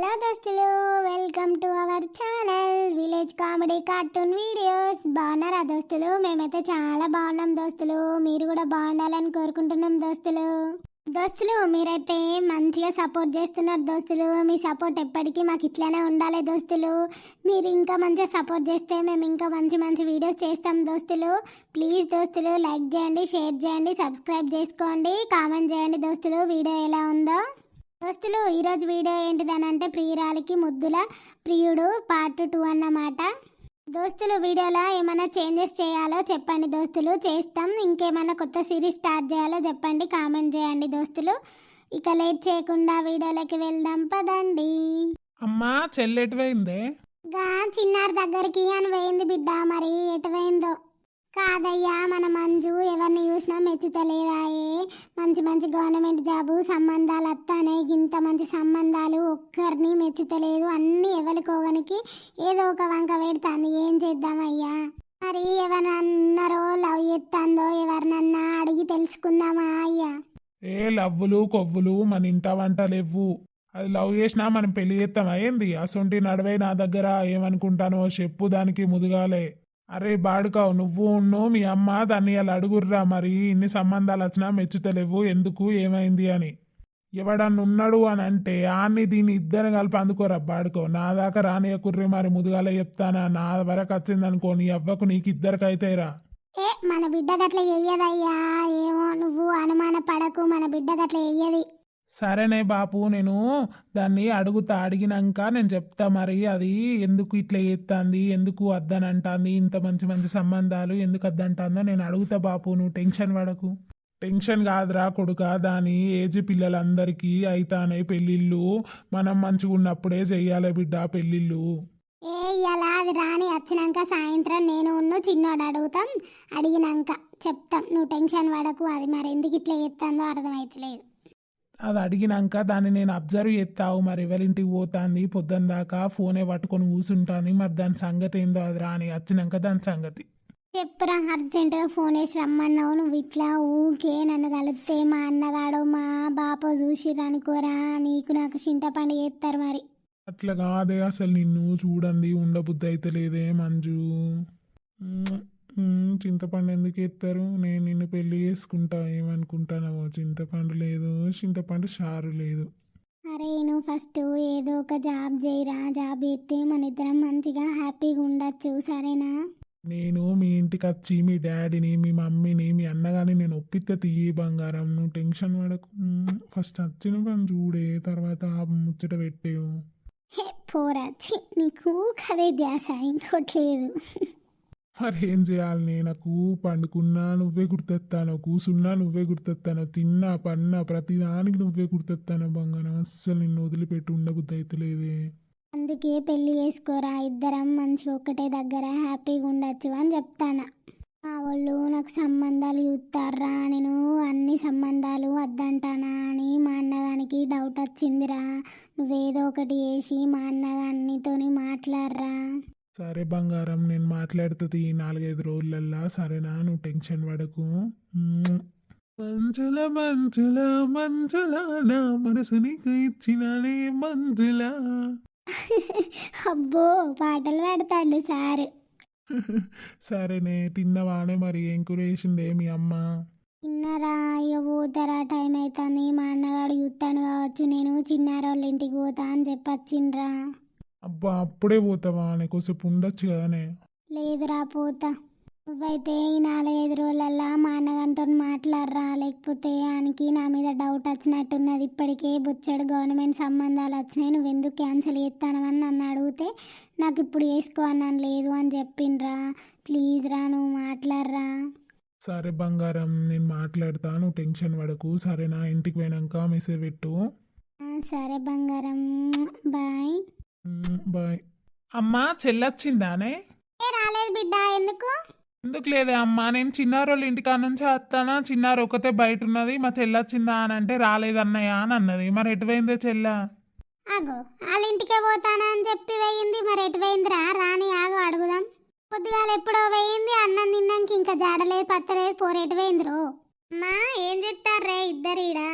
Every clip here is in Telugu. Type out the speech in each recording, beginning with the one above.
హలో దోస్తులు, welcome to our channel village comedy cartoon videos. బాగున్నారా దోస్తులు? మేమైతే చాలా బాగున్నాం దోస్తులు. మీరు కూడా బాగుండాలని కోరుకుంటున్నాం దోస్తులు. మీరైతే మంచిగా సపోర్ట్ చేస్తున్నారు దోస్తులు. మీ సపోర్ట్ ఎప్పటికీ మాకు ఇట్లానే ఉండాలి దోస్తులు. మీరు ఇంకా మంచిగా సపోర్ట్ చేస్తే మేము ఇంకా మంచి మంచి వీడియోస్ చేస్తాం దోస్తులు. ప్లీజ్ దోస్తులు లైక్ చేయండి, షేర్ చేయండి, సబ్స్క్రైబ్ చేసుకోండి, కామెంట్ చేయండి దోస్తులు. వీడియో ఎలా ఉందో దోస్తులు. ఈరోజు వీడియో ఏంటిదని అంటే ప్రియురాలికి ముద్దుల ప్రియుడు పార్ట్ 2 అన్నమాట దోస్తులు. వీడియోలో ఏమైనా చేంజెస్ చేయాలో చెప్పండి దోస్తులు, చేస్తాం. ఇంకేమైనా కొత్త సిరీస్ స్టార్ట్ చేయాలో చెప్పండి, కామెంట్ చేయండి దోస్తులు. ఇక లేట్ చేయకుండా వీడియోలోకి వెళ్దాం పదండి. అమ్మా చెల్లెటు పోయిందే? గా చిన్నారి దగ్గరికి అని పోయింది బిడ్డ, మరి ఎటు పోయిందో. కాదయ్యా, మన మంజు ఎవరిని చూసినా మెచ్చుతలేదాయే. మంచి మంచి గవర్నమెంట్ జాబు సంబంధాలు వస్తానే, ఇంత మంచి సంబంధాలు ఒక్కరిని మెచ్చుతలేదు. అన్ని ఎవరికోగనికి ఏదో ఒక వంక పెడతాంది. ఏం చేద్దామయ్యా? మరి ఎవరన్నారో లవ్ చేస్తాందో ఎవరినన్నా అడిగి తెలుసుకుందామా అయ్యా? ఏ లవ్వులు కొవ్వులు మన ఇంట వంట లేవు. అది లవ్ చేసినా మనం పెళ్లి చేస్తాం అయ్యింది. అసొంటి నడవై నా దగ్గర ఏమనుకుంటానో చెప్పు, దానికి ముదుగాలే. అరే బాడుకావు, నువ్వు మీ అమ్మ దాన్ని అలా అడుగుర్రా. మరి ఇన్ని సంబంధాలు వచ్చినా మెచ్చుతలేవు ఎందుకు, ఏమైంది అని. ఎవడన్నా ఉన్నాడు అని అంటే ఆన్ని దీన్ని ఇద్దరు కలిపి అందుకోరా బాడుకో. నా దాకా రానియకుర్రి, మరి ముదుగాలే చెప్తానా. నా వరకు వచ్చిందనుకో, నీ అవ్వకు నీకు ఇద్దరికైతేరా. ఏ మన బిడ్డ గట్ల చెయ్యదయ్యా. ఏమో, నువ్వు అనుమాన పడకు, మన బిడ్డ గట్ల చెయ్యది. సరేనే బాపు, నేను దాన్ని అడిగినాక నేను చెప్తా. మరి అది ఎందుకు ఇట్లా చేస్తుంది, ఎందుకు వద్దని అంటుంది, ఇంత మంచి మంచి సంబంధాలు ఎందుకు వద్దంటుందో నేను అడుగుతా బాపు. నువ్వు టెన్షన్ పడకు. టెన్షన్ కాదురా కొడుక, దాని ఏజ్ పిల్లలందరికీ అయితానే పెళ్ళిళ్ళు. మనం మంచిగా ఉన్నప్పుడే చెయ్యాలి బిడ్డ పెళ్ళిళ్ళు. ఏ ఇలా అది రాని వచ్చినాక సాయంత్రం నేను చిన్నోడు అడుగుతాం. అడిగినాక చెప్తాం, నువ్వు టెన్షన్ పడకు. అది మరి ఎందుకు ఇట్లా చేస్తుందో అర్థమైతలేదు. అది అడిగినాక దాన్ని నేను అబ్జర్వ్ చేస్తావు. మరి ఎవరింటికి పోతుంది, పొద్దున్న దాకా ఫోనే పట్టుకొని కూర్చుంటుంది. మరి దాని సంగతి ఏందో అది రాని వచ్చినాక దాని సంగతి చెప్పురా. అర్జెంటుగా ఫోన్ వేసి రమ్మన్నావు. నువ్వు ఇట్లా ఊకే నన్ను కలిస్తే మా అన్నగాడు మా బాప చూసిరనుకోరా, నీకు నాకు చింతపండు చేస్తారు. మరి అట్లా కాదే, అసలు నిన్ను చూడండి ఉండబుద్ధి అయితే లేదే మంజు. చింతపండు ఎందుకు ఎత్తారు? నేను నిన్ను పెళ్లి చేసుకుంటా ఏమనుకుంటానో. చింతపండు లేదు, చింతపండు షారు లేదు. అరే నువ్వు ఫస్ట్ ఏదో ఒక జాబ్ చేయరా. జాబ్ చేస్తే మన ఇద్దరం మంచిగా హ్యాపీగా ఉండొచ్చు, సరేనా? నేను మీ ఇంటికి వచ్చి మీ డాడీని, మీ మమ్మీని, మీ అన్నగాని నేను ఒప్పితే తీయి బంగారం. నువ్వు టెన్షన్ పడకు. ఫస్ట్ వచ్చిన పని చూడే, తర్వాత ముచ్చట పెట్టేవు. హే పోరా, నీకు కదే ధ్యాస, ఇంకోట్లేదు. మరి ఏం చేయాలి? నాకు పండుకున్నా నువ్వే గుర్తెత్తాను, కూసున్నా నువ్వే గుర్తెత్తాను, తిన్నా పన్నా ప్రతిదానికి నువ్వే గుర్తెత్తాను బంగారం. అస్సలు నిన్ను వదిలిపెట్టి ఉండబుద్ధి అయితే లేదే. అందుకే పెళ్లి చేసుకోరా, ఇద్దరం మంచిగా ఒక్కటే దగ్గర హ్యాపీగా ఉండొచ్చు అని చెప్తాను. మా వాళ్ళు నాకు సంబంధాలు చూస్తారా, నేను అన్ని సంబంధాలు వద్దంటానా అని మా అన్నగానికి డౌట్ వచ్చిందిరా. నువ్వేదో ఒకటి చేసి మా అన్నగానితోని మాట్లాడరా. సరే బంగారం, నేను మాట్లాడుతుంది ఈ 4-5 రోజులల్లా, సరేనా? నువ్వు టెన్షన్ పడకు. మంజుల మంజుల మంజుల నా మనసు నీకు ఇచ్చినలే మంజుల. అబ్బో పాటలు పాడతాడు సారు. సరేనే, తిన్నవానే? మరి ఏం కూర చేసిందే మీ అమ్మ? తిన్నారా? ఇక పోతారా, టైం అవుతుంది. మా అన్నగాడు చూస్తాను కావచ్చు. నేను చిన్నారోళ్ళ ఇంటికి పోతా అని చెప్పొచ్చిండ్రా. అబ్బా అప్పుడే పోతావా? నీకోసేపు ఉండొచ్చు కదనే. లేదురా పోతా. నువ్వైతే ఈ 4-5 రోజులల్లా మా అన్నగారితో మాట్లాడరా, లేకపోతే ఆయనకి నా మీద డౌట్ వచ్చినట్టున్నది. ఇప్పటికే బొచ్చాడు గవర్నమెంట్ సంబంధాలు వచ్చినాయి, నువ్వెందుకు క్యాన్సిల్ చేస్తానవని నన్ను అడిగితే నాకు ఇప్పుడు వేసుకో అన్నాను, లేదు అని చెప్పిండ్రా. ప్లీజ్ రా, నువ్వు మాట్లాడరా. సరే బంగారం, నేను మాట్లాడతా, నువ్వు టెన్షన్ పడకు, సరేనా? ఇంటికి పోయినాక మెసేజ్ పెట్టు. సరే బంగారం, బాయ్. బాయ్. అమ్మా చెల్లొచ్చిందానే? ఏ రాలేదు బిడ్డ, ఎందుకు? ఎందుకు లేదే అమ్మా, నేను చిన్నారోళ్ళ ఇంటికాడ నుంచి వస్తానా. చిన్నారు ఒకతే బయట ఉన్నది, మా చెల్లొచ్చిందా అని అంటే రాలేదన్నయ్య అని అన్నది. మరి ఎటు పోయిందే చెల్ల? ఆగో, వాళ్ళ ఇంటికే పోతానా అని చెప్పి వేయింది. మరి ఎటు వేయిందిరా? రాని ఆగో అడుగుదాం. పొద్దుగాల ఎప్పుడో వేయింది, అన్నం తిన్నాక ఇంకా జాడలేదు పత్తలేదు. పోరెటు వేయిందిరో. అమ్మా ఏం చెప్తారే ఇద్దరీడా?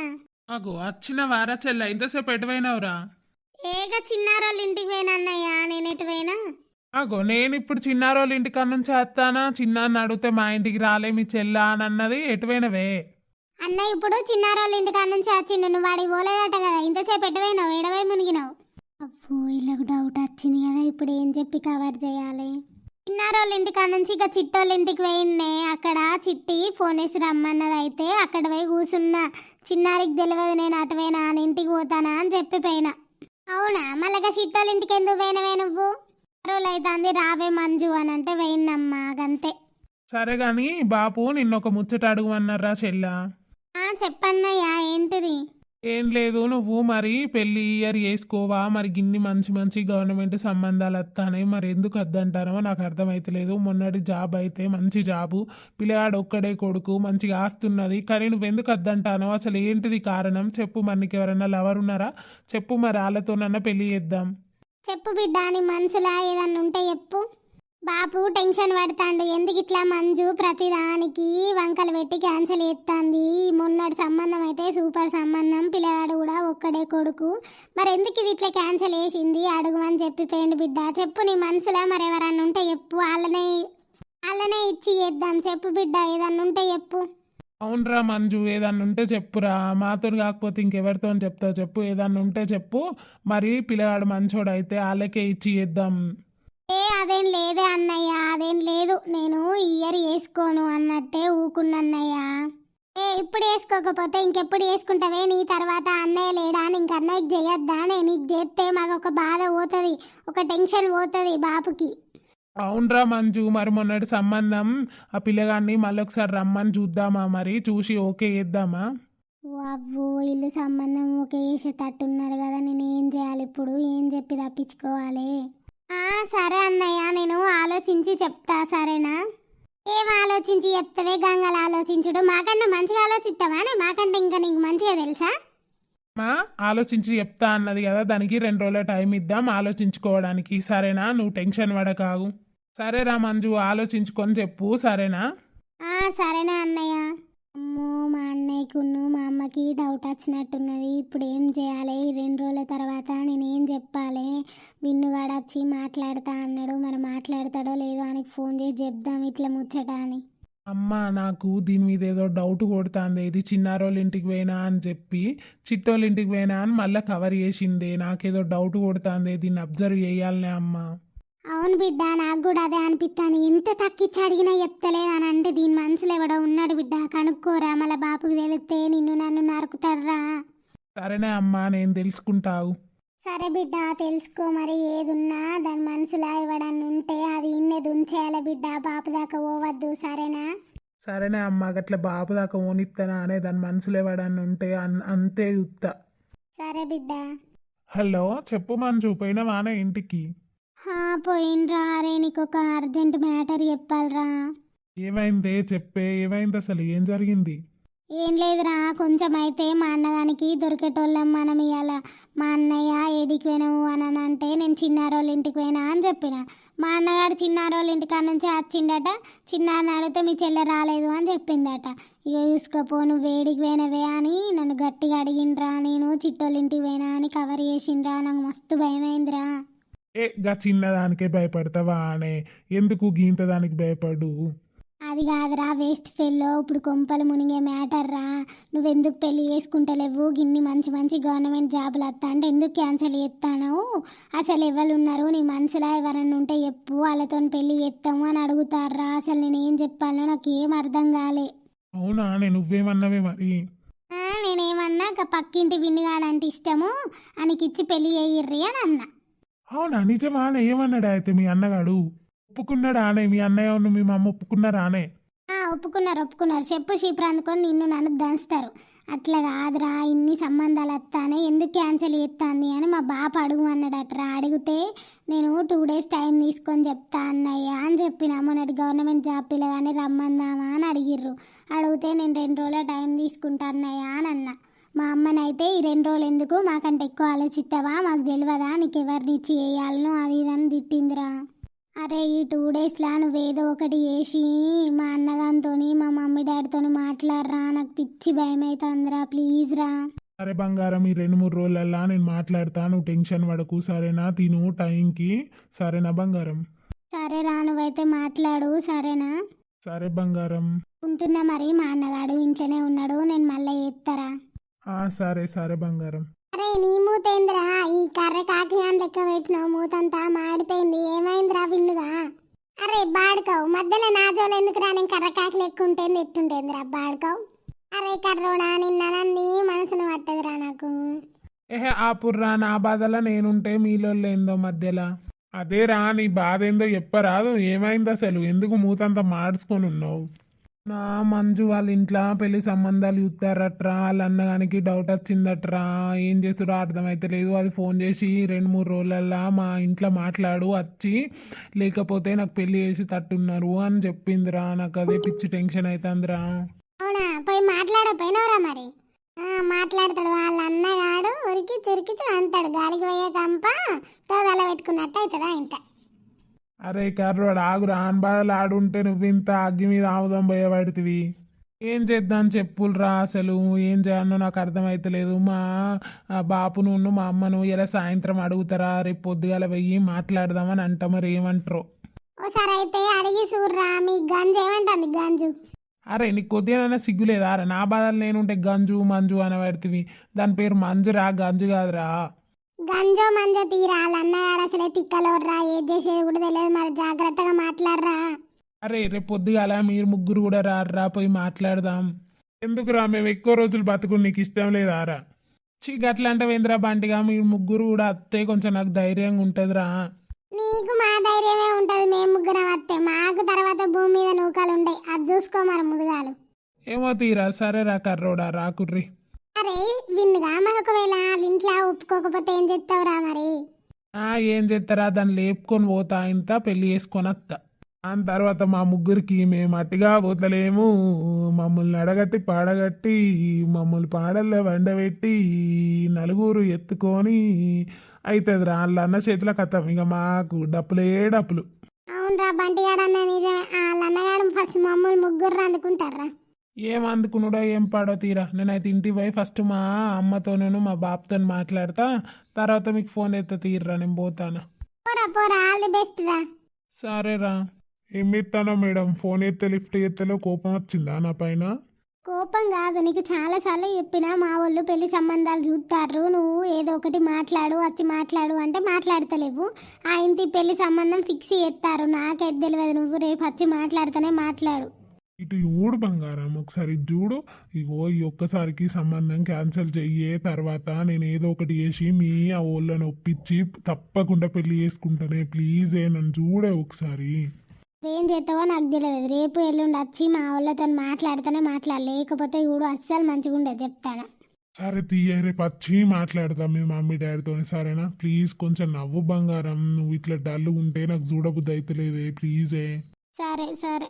అగో వచ్చిన వారా చెల్ల, ఇంతసేపు ఎటు పోయినావురా? ఏగా చిన్నారోళ్ళ ఇంటికి పోయినా అన్నయ్య, నేను ఎటు పోయినా? అగో నేను ఇప్పుడు చిన్నారోళ్ళ ఇంటికాడ నుంచి వస్తానా, చిన్నాన్ని అడిగితే మా ఇంటికి రాలే మీ చెల్లా అని అన్నది, ఎటువైనవే? అన్నయ్య ఇప్పుడు చిన్నారోళ్ళ ఇంటికాడ నుంచి వచ్చిండు, నువ్వు వాడికి పోలేదట కదా, ఇంతసేపు ఎటువైనావు, ఎడవై మునిగినావు? అబ్బో వీళ్ళకు డౌట్ వచ్చింది కదా, ఇప్పుడు ఏం చెప్పి కవర్ చేయాలి? చిన్నారోళ్ళ ఇంటికాడ నుంచి ఇక చిట్టోళ్ళ ఇంటికి పోయిన్నే, అక్కడ చిట్టి ఫోన్ వేసి రమ్మన్నది, అయితే అక్కడ పోయి కూసున్నా. చిన్నారికి తెలియదు నేను అటువైనా అని, ఇంటికి పోతానా అని చెప్పిపోయినా. అవునా, మళ్ళగా చిట్టోళ్ళ ఇంటికి ఎందుకు పోయినవే నువ్వు? రోజులు అవుతుంది రావే మంజు అని అంటే పోయినమ్మా, గంతే. సరే గాని బాపు నిన్నొక ముచ్చట అడుగుమన్నారా చెల్లా? చెప్పన్నయ్యా, ఏంటిది? ఏం లేదు, నువ్వు మరి పెళ్లి ఇయర్ చేసుకోవా? మరి గిన్ని మంచి మంచి గవర్నమెంట్ సంబంధాలు వస్తాయి, మరి ఎందుకు వద్దంటారో నాకు అర్థమైతలేదు. మొన్నటి జాబ్ అయితే మంచి జాబు, పిల్లగాడు ఒక్కడే కొడుకు, మంచిగా ఆస్తున్నది, కానీ నువ్వెందుకు వద్దంటానో అసలు ఏంటిది కారణం చెప్పు. మనకి ఎవరైనా లవర్ ఉన్నారా చెప్పు, మరి వాళ్ళతోనన్నా పెళ్లి చేద్దాం. చెప్పు బిడ్డ, నీ మనసులా ఏదన్నా ఉంటే చెప్పు. బాపు టెన్షన్ పడతాండు, ఎందుకు ఇట్లా మంజు ప్రతిదానికి వంకలు పెట్టి క్యాన్సిల్ చేస్తాంది. మొన్నటి సంబంధం అయితే సూపర్ సంబంధం, పిల్లగాడు కూడా ఒక్కడే కొడుకు, మరి ఎందుకు ఇది ఇట్లా క్యాన్సిల్ చేసింది అడుగు అని చెప్పిపోయింది. బిడ్డ చెప్పు, నీ మనసులా మరి ఎవరన్నా ఉంటే చెప్పు, వాళ్ళనే ఇచ్చి చేద్దాం. చెప్పు బిడ్డ, ఏదన్నా ఉంటే చెప్పు. అవునరా మంజు, ఏదన్నా ఉంటే చెప్పురా, మాతో కాకపోతే ఇంకెవరితో చెప్తావు చెప్పు, ఏదన్నా ఉంటే చెప్పు. మరి పిల్లగాడు మంచోడు అయితే వాళ్ళకే ఇచ్చి చేద్దాం. అదేం లేదే అన్నయ్య, అదేం లేదు, నేను ఈ ఇయర్ వేసుకోను అన్నట్టే ఊకున్నయ్య. ఇప్పుడు వేసుకోకపోతే ఇంకెప్పుడు వేసుకుంటావే? నీ తర్వాత అన్నయ్య లేడా, ఇంక అన్నయ్యకి చేయొద్దా? నీకు చేస్తే మాకు ఒక బాధ పోతుంది, ఒక టెన్షన్ పోతుంది బాపుకి. అవునరా మంజు, మరి మొన్నటి సంబంధం ఆ పిల్లగాడిని మళ్ళొకసారి రమ్మని చూద్దామా, మరి చూసి ఓకే చేద్దామా? అవ్వో ఇల్లు సంబంధం ఓకే చేసేటట్టున్నారు కదా, నేను ఏం చేయాలి ఇప్పుడు? ఏం చెప్పి తప్పించుకోవాలి? సరే అన్నయ్య, నేను ఆలోచించి చెప్తా, సరేనా? ఏం ఆలోచించి చెప్తావే? గంగలు ఆలోచించుడు మాకన్నా మంచిగా ఆలోచిస్తావా? మాకంటే ఇంకా నీకు మంచిగా తెలుసా? మా ఆలోచించి చెప్తా అన్నది కదా, దానికి 2 రోజుల టైం ఇద్దాం ఆలోచించుకోవడానికి, సరేనా? నువ్వు టెన్షన్ పడకాగు. సరేరా మంజు, ఆలోచించుకొని చెప్పు, సరేనా? సరేనా అన్నయ్య. అమ్మో, మా అన్నయ్యకును మా అమ్మకి డౌట్ వచ్చినట్టున్నది, ఇప్పుడు ఏం చేయాలి? ఈ 2 రోజుల తర్వాత నేనేం చెప్పాలి? విన్నుగాడు వచ్చి మాట్లాడతా అన్నాడు, మరి మాట్లాడతాడో లేదో అని ఫోన్ చేసి చెప్దాం ఇట్లా ముచ్చట అని. అమ్మ నాకు దీని మీద ఏదో డౌట్ కొడుతుంది, ఇది చిన్నారోళ్ళ ఇంటికి పోయినా అని చెప్పి చిట్టోళ్ళ ఇంటికి పోయినా అని మళ్ళీ కవర్ చేసిందే, నాకేదో డౌట్ కొడుతుంది, దీన్ని అబ్జర్వ్ చేయాలనే అమ్మ. అవును బిడ్డ, నాకు కూడా అదే అనిపిస్తాను, ఎంత తక్కిచ్చి అడిగినా చెప్తలేదని అంటే దీని మనసులో ఎవడో ఉన్నాడు బిడ్డ, కనుక్కోరా, మళ్ళీ బాపుకి తెలిస్తే నిన్ను నన్ను నరుకుతాడ్రా. సరేనే అమ్మా, నేను తెలుసుకుంటావు. సరే బిడ్డ, తెలుసుకో, మరి ఏదున్నా దాని మనసులో ఇవ్వడాన్ని ఉంటే అది ఇన్నే దుంచేయాలి బిడ్డ, బాపు దాకా పోవద్దు, సరేనా? సరేనే అమ్మ, గట్ల బాపు దాకా ఓనిస్తానా అనే దాని మనసులో ఎవడన్నా ఉంటే అంతే యుత్త. సరే బిడ్డ. హలో చెప్పు మంజు, పోయినవానే ఇంటికి? పోయినరా, అరే నీకు ఒక అర్జెంట్ మ్యాటర్ చెప్పాలరా. ఏమైందే చెప్పే, ఏమైంది అసలు, ఏం జరిగింది? ఏం లేదురా, కొంచెం అయితే మా అన్నదానికి దొరికేటోళ్ళం మనం ఇవాళ. మా అన్నయ్య ఏడికి పోయినావు అని అంటే నేను చిన్నారోళ్ళ ఇంటికి పోయినా అని చెప్పిన. మా అన్నగాడు చిన్నారోళ్ళ ఇంటికాడ నుంచి వచ్చిండట, చిన్నారిని అడిగితే మీ చెల్లె రాలేదు అని చెప్పిందట. ఇక చూసుకోపో, నువ్వు వేడికి పోయినవే అని నన్ను గట్టిగా అడిగిండ్రా, నేను చిట్టోళ్ళ ఇంటికి పోయినా అని కవర్ చేసిండ్రా, నాకు మస్తు భయమైందిరా. గా చిన్నదానికే భయపడతావా అనే, ఎందుకు గీంత దానికి భయపడు? అది కాదురా వేస్ట్ ఫెల్లో, ఇప్పుడు కొంపలు మునిగే మ్యాటర్ రా. నువ్వెందుకు పెళ్లి చేసుకుంటలేవు? గిన్ని మంచి మంచి గవర్నమెంట్ జాబులు వస్తా అంటే ఎందుకు క్యాన్సిల్ చేస్తాను? అసలు ఎవరు ఉన్నారు నీ మనసులో? ఎవరన్నా ఉంటే చెప్పు, వాళ్ళతో పెళ్లి చేస్తాము అని అడుగుతారా. అసలు నేనేం చెప్పాలో నాకు ఏం అర్థం కాలే. అవునా, నువ్వేమన్నావే మరి? నేనేమన్నా పక్కింటి విన్నుగాడంటే ఇష్టము, అనికిచ్చి పెళ్లి చేయిర్రి అని అన్నా. అవునా, నిజమా? ఏమన్నాడా అయితే మీ అన్నగాడు? ఒప్పుకున్నాడా అనే? మీ అన్నయ్య మీ అమ్మ ఒప్పుకున్నారా అనే? ఒప్పుకున్నారు. చెప్పు చీపురు అందుకొని నిన్ను నన్ను దంచుతారు. అట్లా కాదురా, ఇన్ని సంబంధాలు వస్తానే ఎందుకు క్యాన్సిల్ చేస్తాంది అని మా బాప అడుగు అన్నాడట్రా. అడిగితే నేను 2 days టైం తీసుకొని చెప్తా అన్నయ్య అని చెప్పిన. మొన్నటి గవర్నమెంట్ జాబ్ పిల్లగానే రమ్మందామా అని అడిగిర్రు. అడిగితే నేను 2 రోజుల టైం తీసుకుంటా అన్నయ్య అని అన్నా. మా అమ్మనైతే ఈ 2 రోజులు ఎందుకు, మాకంటే ఎక్కువ ఆలోచిస్తావా, మాకు తెలియదా నీకు ఎవరిని ఇచ్చి వేయాలనో అది ఇదని తిట్టిందిరా. అరే ఈ 2 daysలా నువ్వేదో ఒకటి చేసి మా అన్నగారితో మా మమ్మీ డాడీతో మాట్లాడరా, నాకు పిచ్చి భయం అవుతుందిరా, ప్లీజ్ రా. సరే బంగారం, ఈ 2-3 రోజులల్లా నేను మాట్లాడతా, నువ్వు టెన్షన్ పడకు సరేనా? తిను టైంకి, సరేనా బంగారం? సరే రా, నువ్వైతే మాట్లాడు సరేనా? సరే బంగారం. ఉంటున్నా మరి, మా అన్నగాడు ఇంట్లోనే ఉన్నాడు, నేను మళ్ళీ చేస్తారా. సరే సరే బంగారం. అరే నీ మూతేంద్రా, ఈ కర్ర కాకి అని లెక్క పెట్టినావు, మూతంతా మాడిపోయింది, ఏమైందిరా విన్నుగా? అరే బాడుకోవు, మధ్యలో నాజోలు ఎందుకురా, నేను కర్ర కాకి లెక్క ఉంటేంది ఎట్టుంటేందిరా బాడుకోవు. అరే కర్రోడా, నిన్న నన్ను మనసును పట్టదురా నాకు. ఆపుర్రా, నా బాధలో నేనుంటే మీలో ఏందో మధ్యలో. అదే రా, నీ బాధ ఏందో చెప్పరాదు, ఏమైంది అసలు, ఎందుకు మూతంతా మార్చుకొని ఉన్నావు? నా మంజు వాళ్ళ ఇంట్లో పెళ్లి సంబంధాలు చూస్తారట్రా, వాళ్ళ అన్నగానికి డౌట్ వచ్చిందట్రా, ఏం చేస్తుడో అర్థమైతే లేదు. అది ఫోన్ చేసి 2-3 రోజులల్లా మా ఇంట్లో మాట్లాడు వచ్చి, లేకపోతే నాకు పెళ్లి చేసి తట్టున్నారు అని చెప్పిందిరా. నాకు అదే పిచ్చి టెన్షన్ అవుతుందిరా. అవునా, పోయి మాట్లాడపోయినవరా మరి? మాట్లాడతాడు వాళ్ళ అన్నగాడు, ఉరికి చురికి అంటాడు, గాలికి పోయే కంప తోదల పెట్టుకున్నట్టు అవుతుందా ఇంత. అరే కర్రోడు ఆగురా, ఆన్ బాధలు ఆడుంటే నువ్వు ఇంత అగ్గి మీద ఆముదం పోయేవాడివి. ఏం చేద్దాం చెప్పులరా, అసలు ఏం చేయాలో నాకు అర్థమైతలేదు. మా బాపును మా అమ్మను ఇలా సాయంత్రం అడుగుతారా, రేపు పొద్దుగాల వెయ్యి మాట్లాడదామని అంట, మరి ఏమంటారో. ఓసారి అయితే అడిగి చూర్రా, మీ గంజు ఏమంటుంది గంజు? అరే నీకు కొద్దిగా సిగ్గులేదా? అరే నా బాధలు నేనుంటే గంజు మంజు అని పెడితివి, దాని పేరు మంజురా, గంజు కాదురా. గంజో మంజో తీరా, వాళ్ళ అన్నగాడు అసలే తిక్కలోర్రా, ఏది చేసేది కూడా తెలియదు, మరి జాగ్రత్తగా మాట్లాడరా. అరే రేపు పొద్దుగాల మీరు ముగ్గురు కూడా రారా, పోయి మాట్లాడదాం. ఎందుకురా, మేము ఎక్కువ రోజులు బతుకుని నీకు ఇష్టం లేదారా? గట్లా అంటే వేంద్రా బంటిగా, మీరు ముగ్గురు కూడా అత్తే కొంచెం నాకు ధైర్యంగా ఉంటుందిరా. నీకు మా ధైర్యమే ఉంటది, మేము ముగ్గురం వస్తే మాకు తర్వాత భూమి మీద నూకలు ఉంటాయి, అది చూసుకో మరి ముదుగాలు. ఏమో తీరా, సరేరా కర్రోడా, రాకుర్రి. అరే విన్నుగా, మరొకవేళ వాళ్ళ ఇంట్లో ఒప్పుకోకపోతే ఏం చెప్తావురా మరి? ఏం చేస్తారా, దాన్ని లేపుకొని పోతా, ఇంత పెళ్లి చేసుకొని వస్తా. దాని తర్వాత మా ముగ్గురికి మేము అట్టిగా పోతలేము, మమ్మల్ని అడగట్టి పాడగట్టి, మమ్మల్ని పాడల్లో వండబెట్టి, నలుగురు ఎత్తుకొని అవుతుంది రా, వాళ్ళ అన్న చేతిలో కథం, ఇక మాకు డప్పులే డప్పులు. అవునరా బంటిగాడు అన్న నిజమే, వాళ్ళ అన్నగాడు ఫస్ట్ మమ్మల్ని ముగ్గురు అందుకుంటారా. ఏం అందుకున్నాడో ఏం పాడో తీరా, నేనైతే ఇంటికి పోయి ఫస్ట్ మా అమ్మతోనూ మా బాబుతో మాట్లాడతా, తర్వాత మీకు ఫోన్ ఎత్తా తీర్రా, నేను పోతాను. పోరా పోరా, ఆల్ ది బెస్ట్ రా. సరేరా. ఏం ఎత్తానో మేడం, ఫోన్ ఎత్తే లిఫ్ట్ ఎత్తలో కోపం వచ్చిందా నా పైన? కోపం కాదు, నీకు చాలాసార్లు చెప్పినా మా వాళ్ళు పెళ్లి సంబంధాలు చూస్తారు, నువ్వు ఏదో ఒకటి మాట్లాడు, వచ్చి మాట్లాడు అంటే మాట్లాడతలేవు. ఆ ఇంటి పెళ్లి సంబంధం ఫిక్స్ చేస్తారు, నాకైతే తెలియదు, నువ్వు రేపు వచ్చి మాట్లాడితేనే మాట్లాడు. ఇటు చూడు బంగారం, ఒకసారి చూడు, ఇగో ఈ ఒక్కసారికి సంబంధం క్యాన్సిల్ చెయ్యే, తర్వాత నేను ఏదో ఒకటి చేసి మీ ఆ వాళ్ళని ఒప్పించి తప్పకుండా పెళ్లి చేసుకుంటానే, ప్లీజ్ నన్ను చూడే ఒకసారి. ఏం చేస్తావో నాకు తెలియదు, రేపు ఎల్లుండి వచ్చి మా వాళ్ళతో మాట్లాడితేనే మాట్లాడు, లేకపోతే చూడు అస్సలు మంచిగా ఉండదు చెప్తాను. సరే తీయ, రేపు వచ్చి మాట్లాడతాం మీ మమ్మీ డాడీతో, సరేనా? ప్లీజ్ కొంచెం నవ్వు బంగారం, నువ్వు ఇట్లా డల్ ఉంటే నాకు చూడబుద్ధి అవుతలేదే, ప్లీజే. సరే సరే.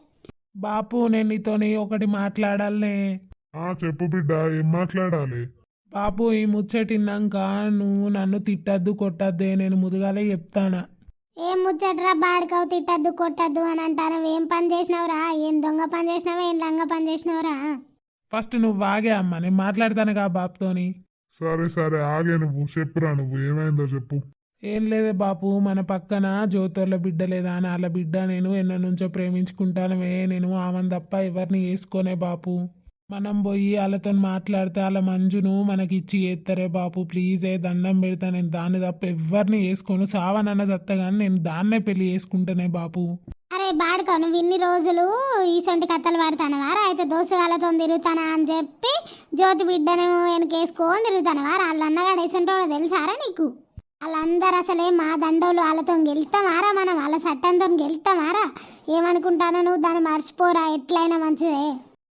బాపు, నేను నీతోని ఒకటి మాట్లాడాలనే. చెప్పు బిడ్డ, ఏం మాట్లాడాలి? బాపు, ఈ ముచ్చటిన్నాక నువ్వు నన్ను తిట్టద్దు కొట్టద్దే, నేను ముదుగాలే చెప్తానా. ఏం ముచ్చట్రా బాడుకవు, తిట్టద్దు కొట్టద్దు అని అంటాను, ఏం పని చేసినావురా, ఏం దొంగ పని చేసినావా, ఏం లంగ పని చేసినావురా? ఫస్ట్ నువ్వు వాగే అమ్మ, నేను మాట్లాడతాను కా బాపుతోని. సరే సరే ఆగే, నువ్వు చెప్పురా, నువ్వు ఏమైందో చెప్పు. ఏం లేదే బాపు, మన పక్కన జ్యోతుర్ల బిడ్డ లేదా అని, వాళ్ళ బిడ్డ నేను ఎన్నో నుంచో ప్రేమించుకుంటానమే, నేను ఆమెను తప్ప ఎవరిని వేసుకోనే బాపు. మనం పోయి వాళ్ళతో మాట్లాడితే వాళ్ళ మంజును మనకి ఇచ్చి చేస్తారే బాపు, ప్లీజే దండం పెడతా, నేను దాన్ని తప్ప ఎవరిని వేసుకోను, సావనన్న సత్తా కానీ నేను దాన్నే పెళ్లి చేసుకుంటానే బాపు. అరే బాడుకో, నువ్వు ఇన్ని రోజులు ఈసొంటి కథలు పడతానవారా, అయితే దోసగాలతో తిరుగుతానా అని చెప్పి జ్యోతి బిడ్డను వెనకేసుకొని తిరుగుతానవారా, వాళ్ళ అన్నగాడు వేసుంటాడో తెలుసారా నీకు? వాళ్ళందరూ అసలే మా దండోలు, వాళ్ళతో గెలుతామారా, మనం వాళ్ళ చట్టంతో గెలుతామారా, ఏమనుకుంటానో నువ్వు, దాన్ని మర్చిపోరా, ఎట్లయినా మంచిదే.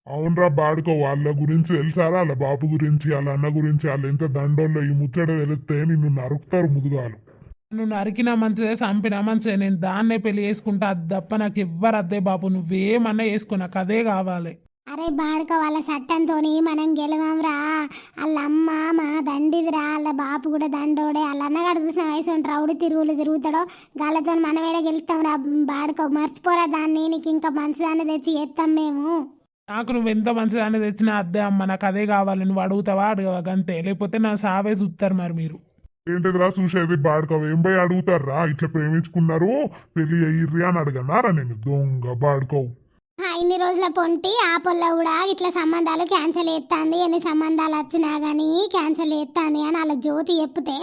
అవునరా బాడుకో, వాళ్ళ గురించి తెలుసారా, వాళ్ళ బాబు గురించి, వాళ్ళ అన్న గురించి, వాళ్ళు ఎంత దండోళ్ళు, ఈ ముచ్చట వెళితే నిన్ను నరుకుతారు ముదుగాలు. నువ్వు నరికినా మంచిదే, చంపినా మంచిదే, నేను దాన్నే పెళ్లి చేసుకుంటా, అది తప్ప నాకు ఎవ్వరు అద్దే బాపు, నువ్వేమన్నా వేసుకో, నాకు అదే కావాలి. అరే బాడుకో, వాళ్ళ చట్టంతో మనం గెలవంరా, వాళ్ళ అమ్మ మా దండిదిరా, వాళ్ళ బాపు కూడా దండోడే, వాళ్ళ అన్నగాడు చూసిన వయసు ఉంటారు, రౌడి తిరుగులు తిరుగుతాడో, గాళ్ళతో మనమేడ గెలుస్తాం రా బాడుకో, మర్చిపోరా దాన్ని, నీకు ఇంకా మంచిదాన్ని తెచ్చి చేస్తాం మేము. నాకు నువ్వు ఎంత మంచిదాన్ని తెచ్చినా అద్దే అమ్మ, నాకు అదే కావాలి. నువ్వు అడుగుతావా అడగవా అంతే, లేకపోతే నా సావే చూస్తారు మరి మీరు. ఏంటిదిరా చూసేది బాడుకవ ఏం పోయి అడుగుతారా? ఇట్లా ప్రేమించుకున్నారు పెళ్లి అయ్యిర్రి అని అడగన్నారా నేను? దొంగ బాడుకోవు. ఇన్ని రోజుల పొంటి ఆ పొల్ల కూడా ఇట్లా సంబంధాలు క్యాన్సిల్ చేస్తాంది, ఎన్ని సంబంధాలు వచ్చినా కానీ క్యాన్సిల్ చేస్తాంది అని అలా జ్యోతి చెప్తే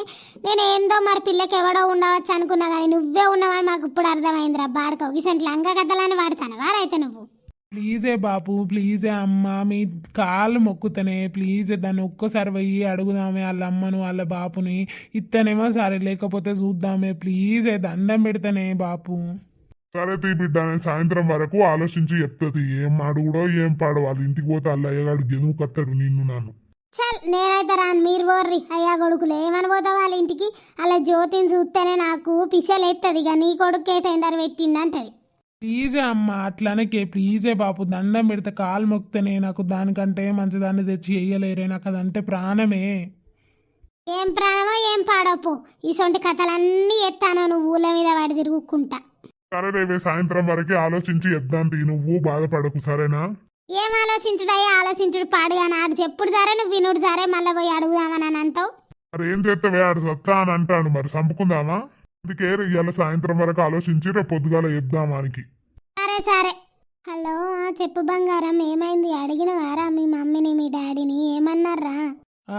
నేను ఏందో మరి పిల్లకి ఎవడో ఉండవచ్చు అనుకున్నా కానీ నువ్వే ఉన్నావని మాకు ఇప్పుడు అర్థమైందిరా బాడుకో. ఇసంటి లంగా కథలని వాడతాను వారైతే నువ్వు. ప్లీజే బాపు, ప్లీజే అమ్మ, మీ కాళ్ళు మొక్కుతానే, ప్లీజ్ దాన్ని ఒక్కసారి పోయి అడుగుదామే వాళ్ళ అమ్మను వాళ్ళ బాపుని. ఇత్తనేమో సరే, లేకపోతే చూద్దామే, ప్లీజే దండం పెడతానే బాపు. సరే తీ బిడ్డ, నేను సాయంత్రం వరకు ఆలోచించి చెప్తుంది ఏం అడుగుడో ఏం పాడో. వాళ్ళ ఇంటికి పోతే అల్ల అయ్యగాడు గెలుకత్తాడు నిన్ను నన్ను. చల్ నేనైతే రాను, మీరు పోర్రి అయ్యా కొడుకులు. ఏమని పోతావు వాళ్ళ ఇంటికి? అలా జ్యోతిని చూస్తేనే నాకు పిసెలెత్తది, ఇక నీ కొడుకే టెండర్ పెట్టిండంటది. ప్లీజే అమ్మ అట్లనకే, ప్లీజే బాపు దండం పెడితే కాలు మొక్కుతానే. నాకు దానికంటే మంచిదాన్ని తెచ్చి వేయలేరే, నాకు అదంటే ప్రాణమే. ఏం ప్రాణమో ఏం పాడోపో, ఇసొంటి కథలన్నీ ఎత్తాను నువ్వు ఊళ్ళ మీద వాడి తిరుగుకుంటా. సరే రేవే సాయంత్రం వరకు ఆలోచించి చెప్దాం తీ, నువ్వు బాధపడకు సరేనా? ఏం ఆలోచించుడయ్యా, ఆలోచించుడు పాడుగా నాడు చెప్పుడు సరే, నువ్వు వినుడు సరే, మళ్ళీ పోయి అడుగుదామని అని అంటావు. మరి ఏం చేస్తావే, ఆడు సత్తా అని అంటాడు. మరి చంపుకుందామా? అందుకే ఇవాళ సాయంత్రం వరకు ఆలోచించి రేపు పొద్దుగాల చెప్దామానికి. సరే సరే. హలో చెప్పు బంగారం, ఏమైంది? అడిగిన వారా మీ మమ్మీని మీ డాడీని? ఏమన్నారా?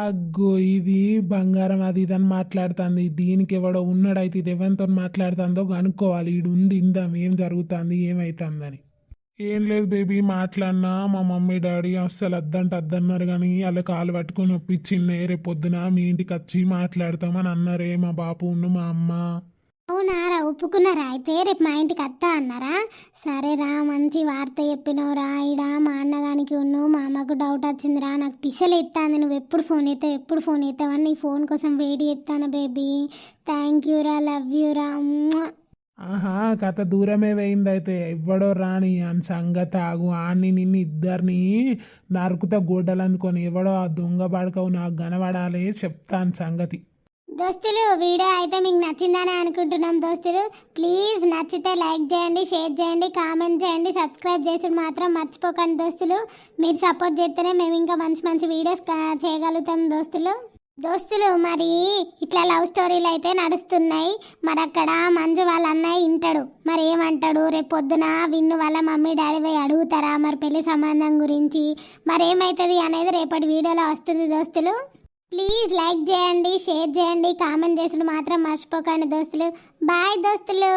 అగ్గో ఇది బంగారం అది ఇదని మాట్లాడుతుంది. దీనికి ఎవడో ఉన్నాడైతే ఇది ఎవరితో మాట్లాడుతుందో కనుక్కోవాలి. ఈడు ఉంది ఇందాం ఏం జరుగుతుంది ఏమైతుందని. ఏం లేదు బేబీ, మాట్లాడినా మా మమ్మీ డాడీ అస్సలు అద్దన్నారు కానీ వాళ్ళ కాలు పట్టుకొని ఒప్పించిండే. రేపు పొద్దున మీ ఇంటికి వచ్చి మాట్లాడతామని అన్నారే మా బాపు ఉన్ను మా అమ్మ. అవునారా, ఒప్పుకున్నారా? అయితే రేపు మా ఇంటికి అత్తా అన్నారా? సరేరా, మంచి వార్త చెప్పినవురా. ఇడా మా అన్నగానికి ఉన్ను మా అమ్మకు డౌట్ వచ్చిందిరా, నాకు పిసలు ఎత్తాంది. నువ్వు ఎప్పుడు ఫోన్ ఎత్తావని నీ ఫోన్ కోసం వెయిట్ చేస్తాను బేబీ. థ్యాంక్ యూరా, లవ్ యూరా. ఆహా, కథ దూరమే పోయింది. అయితే ఎవ్వడో రాని అని సంగతి ఆగు. ఆన్ని నిన్ను ఇద్దరిని నరుకుతా గొడ్డలు అందుకొని, ఎవడో ఆ దొంగ పడకవు నాకు కనబడాలి, చెప్తాను సంగతి. దోస్తులు వీడియో అయితే మీకు నచ్చిందని అనుకుంటున్నాం దోస్తులు. ప్లీజ్ నచ్చితే లైక్ చేయండి, షేర్ చేయండి, కామెంట్ చేయండి, సబ్స్క్రైబ్ చేసి మాత్రం మర్చిపోకండి దోస్తులు. మీరు సపోర్ట్ చేస్తేనే మేము ఇంకా మంచి మంచి వీడియోస్ చేయగలుగుతాం దోస్తులు. మరి ఇట్లా లవ్ స్టోరీలు అయితే నడుస్తున్నాయి. మరి అక్కడ మంజు వాళ్ళ అన్నయ్య ఇంటాడు, మరి ఏమంటాడు? రేపు పొద్దున విన్ను వాళ్ళ మమ్మీ డాడీ పోయి అడుగుతారా మరి పెళ్లి సంబంధం గురించి? మరి ఏమవుతుంది అనేది రేపటి వీడియోలో వస్తుంది దోస్తులు. ప్లీజ్ లైక్ చేయండి, షేర్ చేయండి, కామెంట్ చేసుడు మాత్రం మర్చిపోకండి దోస్తులు. బాయ్ దోస్తులు.